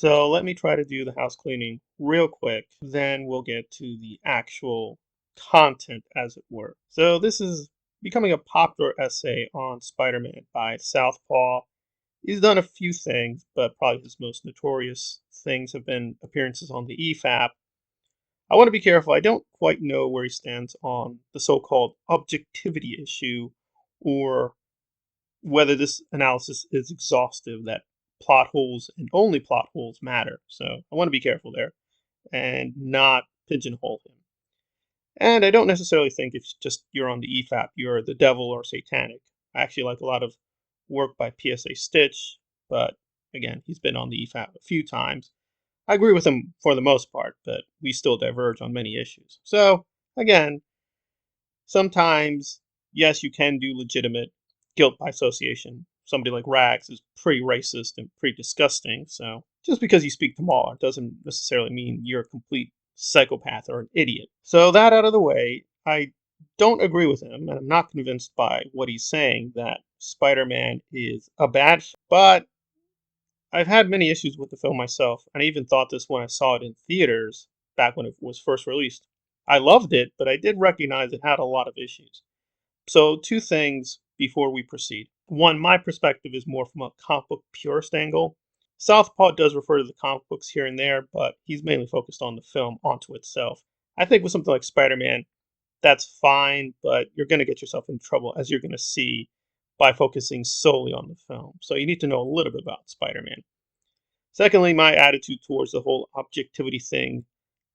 So let me try to do the house cleaning real quick, then we'll get to the actual content, as it were. So this is becoming a popular essay on Spider-Man by Southpaw. He's done a few things, but probably his most notorious things have been appearances on the EFAP. I want to be careful. I don't quite know where he stands on the so-called objectivity issue, or whether this analysis is exhaustive, that plot holes and only plot holes matter. So I want to be careful there and not pigeonhole him. And I don't necessarily think if just you're on the EFAP, you're the devil or satanic. I actually like a lot of work by PSA Stitch, but again, he's been on the EFAP a few times. I agree with him for the most part, but we still diverge on many issues. So again, sometimes, yes, you can do legitimate guilt by association. Somebody like Rags is pretty racist and pretty disgusting. So just because you speak to Maul doesn't necessarily mean you're a complete psychopath or an idiot. So that out of the way, I don't agree with him, and I'm not convinced by what he's saying that Spider-Man is a bad film. But I've had many issues with the film myself, and I even thought this when I saw it in theaters back when it was first released. I loved it, but I did recognize it had a lot of issues. So, two things before we proceed. One, my perspective is more from a comic book purist angle. Southpaw does refer to the comic books here and there, but he's mainly focused on the film onto itself. I think with something like Spider Man, that's fine, but you're going to get yourself in trouble, as you're going to see, by focusing solely on the film. So, you need to know a little bit about Spider Man. Secondly, my attitude towards the whole objectivity thing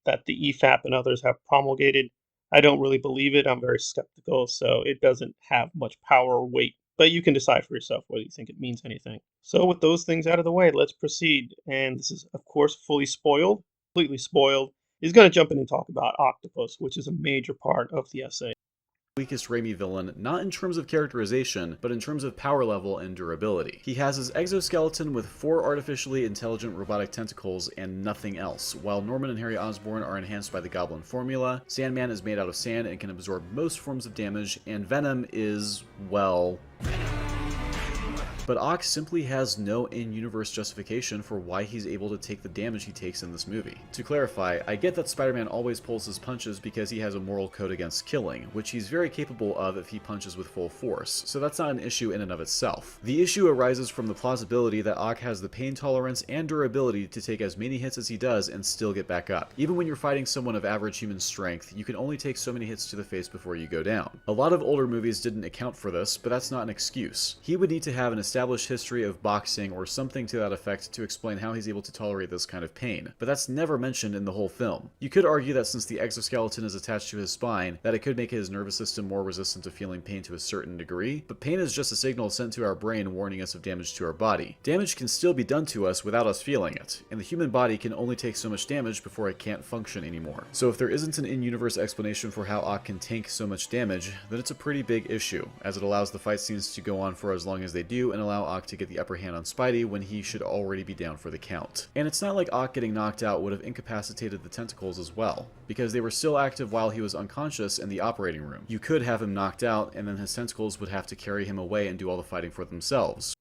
that the EFAP and others have promulgated, I don't really believe it. I'm very skeptical, so it doesn't have much power or weight. But you can decide for yourself whether you think it means anything. So, with those things out of the way, let's proceed. And this is, of course, fully spoiled, completely spoiled. He's going to jump in and talk about Octopus, which is a major part of the essay. Weakest Raimi villain, not in terms of characterization, but in terms of power level and durability. He has his exoskeleton with 4 artificially intelligent robotic tentacles and nothing else. While Norman and Harry Osborn are enhanced by the Goblin formula, Sandman is made out of sand and can absorb most forms of damage, and Venom is, well, but Ock simply has no in-universe justification for why he's able to take the damage he takes in this movie. To clarify, I get that Spider-Man always pulls his punches because he has a moral code against killing, which he's very capable of if he punches with full force, so that's not an issue in and of itself. The issue arises from the plausibility that Ock has the pain tolerance and durability to take as many hits as he does and still get back up. Even when you're fighting someone of average human strength, you can only take so many hits to the face before you go down. A lot of older movies didn't account for this, but that's not an excuse. He would need to have an established history of boxing or something to that effect to explain how he's able to tolerate this kind of pain, but that's never mentioned in the whole film. You could argue that since the exoskeleton is attached to his spine, that it could make his nervous system more resistant to feeling pain to a certain degree, but pain is just a signal sent to our brain warning us of damage to our body. Damage can still be done to us without us feeling it, and the human body can only take so much damage before it can't function anymore. So if there isn't an in-universe explanation for how Ock can tank so much damage, then it's a pretty big issue, as it allows the fight scenes to go on for as long as they do and allow Ock to get the upper hand on Spidey when he should already be down for the count. And it's not like Ock getting knocked out would have incapacitated the tentacles as well, because they were still active while he was unconscious in the operating room. You could have him knocked out, and then his tentacles would have to carry him away and do all the fighting for themselves.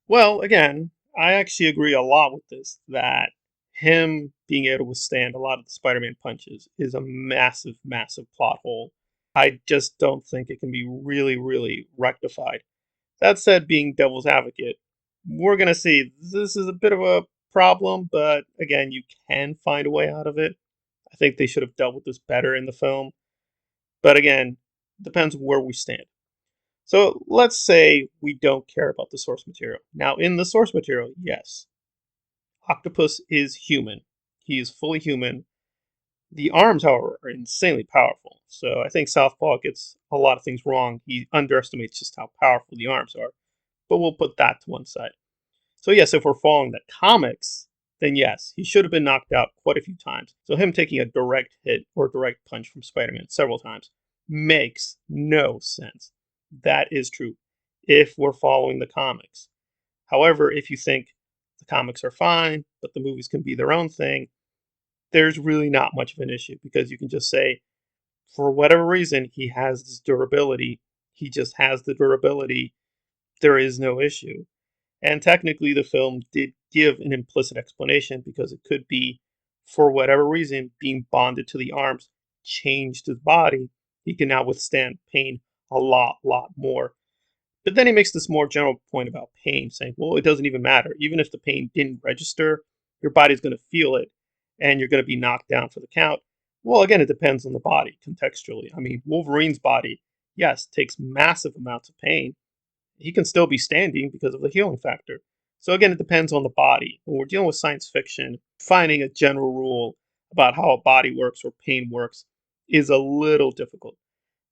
Well, again, I actually agree a lot with this, that him being able to withstand a lot of the Spider-Man punches is a massive, massive plot hole. I just don't think it can be really, really rectified. That said, being devil's advocate, we're going to see this is a bit of a problem, but again, you can find a way out of it. I think they should have dealt with this better in the film. But again, depends where we stand. So let's say we don't care about the source material. Now, in the source material, yes, Octopus is human. He is fully human. The arms, however, are insanely powerful. So I think Southpaw gets a lot of things wrong. He underestimates just how powerful the arms are. But we'll put that to one side. So yes, if we're following the comics, then yes, he should have been knocked out quite a few times. So him taking a direct hit or direct punch from Spider-Man several times makes no sense. That is true if we're following the comics. However, if you think the comics are fine, but the movies can be their own thing, there's really not much of an issue because you can just say, for whatever reason, he has this durability. He just has the durability. There is no issue. And technically, the film did give an implicit explanation because it could be, for whatever reason, being bonded to the arms changed his body. He can now withstand pain a lot more. But then he makes this more general point about pain, saying, well, it doesn't even matter. Even if the pain didn't register, your body's going to feel it and you're going to be knocked down for the count. Well, again, it depends on the body contextually. I mean, Wolverine's body, yes, takes massive amounts of pain. He can still be standing because of the healing factor. So, again, it depends on the body. When we're dealing with science fiction, finding a general rule about how a body works or pain works is a little difficult.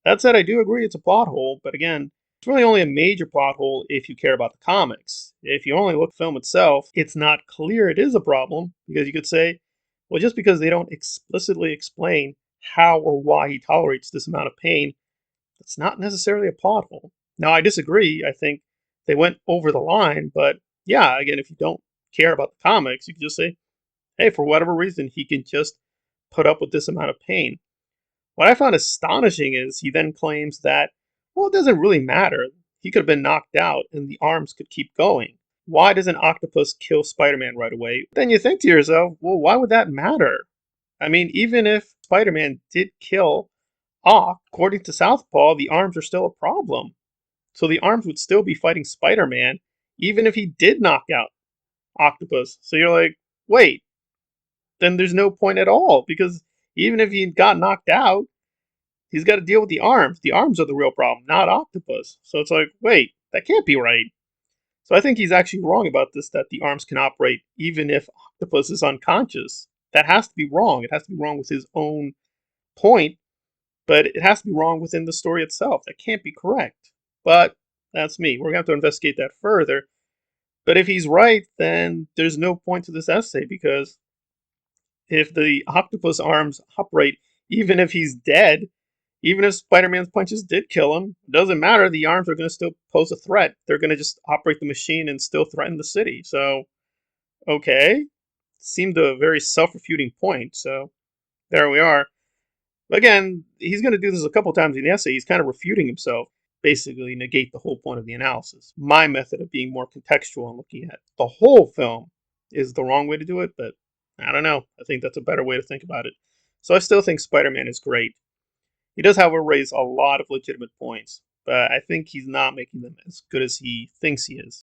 That said, I do agree it's a plot hole, but again, it's really only a major plot hole if you care about the comics. If you only look at the film itself, it's not clear it is a problem because you could say, well, just because they don't explicitly explain how or why he tolerates this amount of pain, that's not necessarily a plot hole. Now, I disagree. I think they went over the line, but yeah, again, if you don't care about the comics, you can just say, hey, for whatever reason, he can just put up with this amount of pain. What I found astonishing is he then claims that, well, it doesn't really matter. He could have been knocked out and the arms could keep going. Why doesn't Octopus kill Spider Man right away? Then you think to yourself, well, why would that matter? I mean, even if Spider Man did kill Ock, according to Southpaw, the arms are still a problem. So the arms would still be fighting Spider Man, even if he did knock out Octopus. So you're like, wait, then there's no point at all because even if he got knocked out, he's got to deal with the arms. The arms are the real problem, not Octopus. So it's like, wait, that can't be right. So I think he's actually wrong about this, that the arms can operate even if Octopus is unconscious. That has to be wrong. It has to be wrong with his own point, but it has to be wrong within the story itself. That can't be correct. But that's me. We're going to have to investigate that further. But if he's right, then there's no point to this essay because if the octopus arms operate, even if he's dead, even if Spider-Man's punches did kill him, it doesn't matter. The arms are going to still pose a threat. They're going to just operate the machine and still threaten the city. So, okay. Seemed a very self-refuting point. So, there we are. Again, he's going to do this a couple times in the essay. He's kind of refuting himself, basically negate the whole point of the analysis. My method of being more contextual and looking at the whole film is the wrong way to do it, but I don't know. I think that's a better way to think about it. So I still think Spider-Man is great. He does, however, raise a lot of legitimate points, but I think he's not making them as good as he thinks he is.